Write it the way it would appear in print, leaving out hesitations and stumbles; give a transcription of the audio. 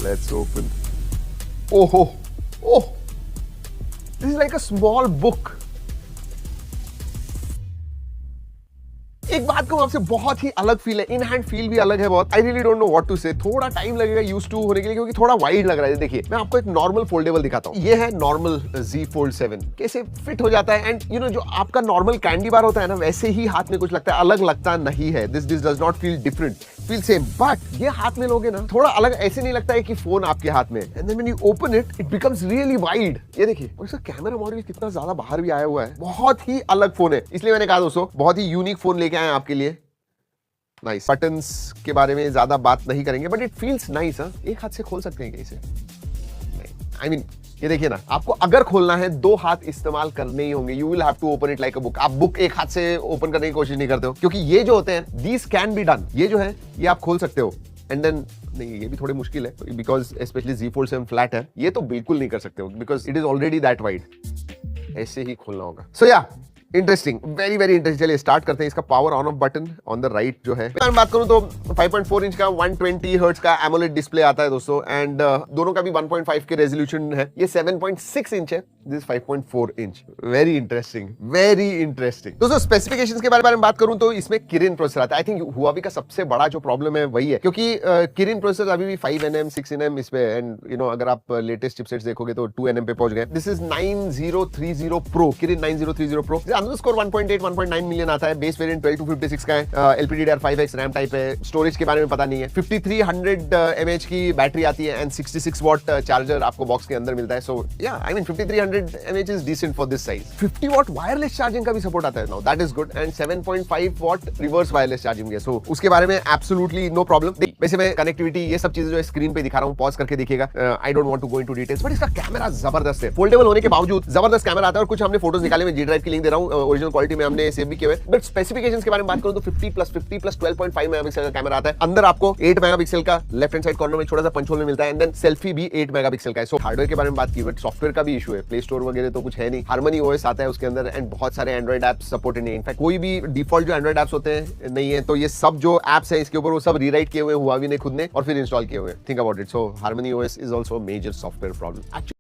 Let's open. Oh, oh, this is like a small book. एक बात कहूं आपसे, बहुत ही अलग फील है, इन हैंड फील भी अलग है बहुत। I really don't know what to say. थोड़ा टाइम लगेगा यूज टू होने के लिए क्योंकि थोड़ा वाइड लग रहा है। देखिए मैं आपको एक नॉर्मल फोल्डेबल दिखाता हूं। ये है नॉर्मल Z Fold 7, कैसे फिट हो जाता है। एंड यू नो जो आपका नॉर्मल कैंडी बार होता है ना, वैसे ही हाथ में कुछ लगता है, अलग लगता नहीं है। This does not feel different, feel same. But ये हाथ में लोगे ना, थोड़ा अलग, ऐसे नहीं लगता है कि फोन आपके हाथ में। And then when you open it, it becomes really wide. ये देखिए, और इसका कैमरा मॉड्यूल कितना ज्यादा बाहर भी आया हुआ है। बहुत ही अलग फोन है, इसलिए मैंने कहा दोस्तों बहुत ही यूनिक फोन लेके आए आपके लिए। नाइस। बटन्स के बारे में ज्यादा बात नहीं करेंगे, बट इट फील्स नाइस। एक हाथ से खोल सकते हैं क्या इसे? आई मीन ये देखिए ना, आपको अगर खोलना है 2 हाथ इस्तेमाल करने ही होंगे। You will have to open it like a book. आप बुक एक हाथ से ओपन करने की कोशिश नहीं करते हो, क्योंकि ये जो होते हैं दीज कैन बी डन। ये जो है ये आप खोल सकते हो एंड देन नहीं, ये भी थोड़ी मुश्किल है because specially Z Fold 7 flat है। ये तो बिल्कुल नहीं कर सकते हो because it is already that wide. ऐसे ही खोलना होगा। सो या इंटरेस्टिंग, वेरी वेरी इंटरेस्टिंग। चलिए स्टार्ट करते हैं। इसका power on off button on the right जो है। मैं बात करूं तो 5.4 इंच का 120 हर्ट्ज का एमोलेड डिस्प्ले आता है दोस्तों। एंड दोनों का भी 1.5 के रेजोल्यूशन है। ये 7.6 इंच है, this 5.4 inch. Very interesting, very interesting. दोस्तों स्पेसिफिकेशंस के बारे में बात करूं तो इसमें किरिन प्रोसेसर आता है। आई थिंक हुआवी का सबसे बड़ा जो प्रॉब्लम है वही है, क्योंकि किरिन प्रोसेसर अभी भी 5nm 6nm इस पे। एंड यू नो अगर आप लेटेस्ट चिपसेट्स देखोगे तो 2nm पे पहुंच गए। This is 9030 pro, Kiren 9030 pro. Underscore 1.8 1.9 million आता है। बेस वेरिएंट 12-256 का है। LPDDR5X रैम टाइप है। स्टोरेज के बारे में पता नहीं है। 5300 mAh की बैटरी आती है एंड 66 वॉट चार्जर आपको बॉक्स के अंदर मिलता है। So yeah I mean 5300 mAh is decent for this size. 50 watt wireless charging का भी सपोर्ट आता है now, that is good. And 7.5 watt reverse wireless charging है। सो उसके बारे में एब्सोल्युटली नो प्रॉब्लम। वैसे मैं कनेक्टिविटी ये सब चीजें जो स्क्रीन पे दिखा रहा हूं, पॉज करके देखिएगा। I don't want to go into details, but इसका कैमरा जबरदस्त है। फोल्डेबल होने के बावजूद जबरदस्त कैमरा आता है। और कुछ हमने फोटोज निकाले, मैं G ड्राइव की लिंक दे रहा हूं, ओरिजिनल क्वालिटी में हमने सेव भी किए हुए। बट स्पेसिफिकेशंस के बारे में बात करूं तो 50+50+ 12.5 मेगापिक्सल का कैमरा आता है। अंदर आपको 8 मेगापिक्सल का लेफ्ट हैंड साइड कॉर्नर में छोटा सा पंच होल में मिलता है। एंड देन सेल्फी भी 8 मेगापिक्सल का है। सो हार्डवेयर के बारे में बात की, बट सॉफ्टवेयर का भी इशू है। प्ले स्टोर वगैरह तो कुछ है नहीं। हार्मनी OS आता है उसके अंदर एंड बहुत सारे एंड्रॉइड एप्स सपोर्टेड नहीं है। इनफैक्ट कोई भी डिफॉल्ट जो एंड्रॉइड एप्स होते हैं नहीं है। तो ये सब जो एप्स है इसके ऊपर वो सब रीराइट किए हुए हुआवी ने खुद ने और फिर इंस्टॉल किए हुए। Think about it. So harmony OS is also major software problem.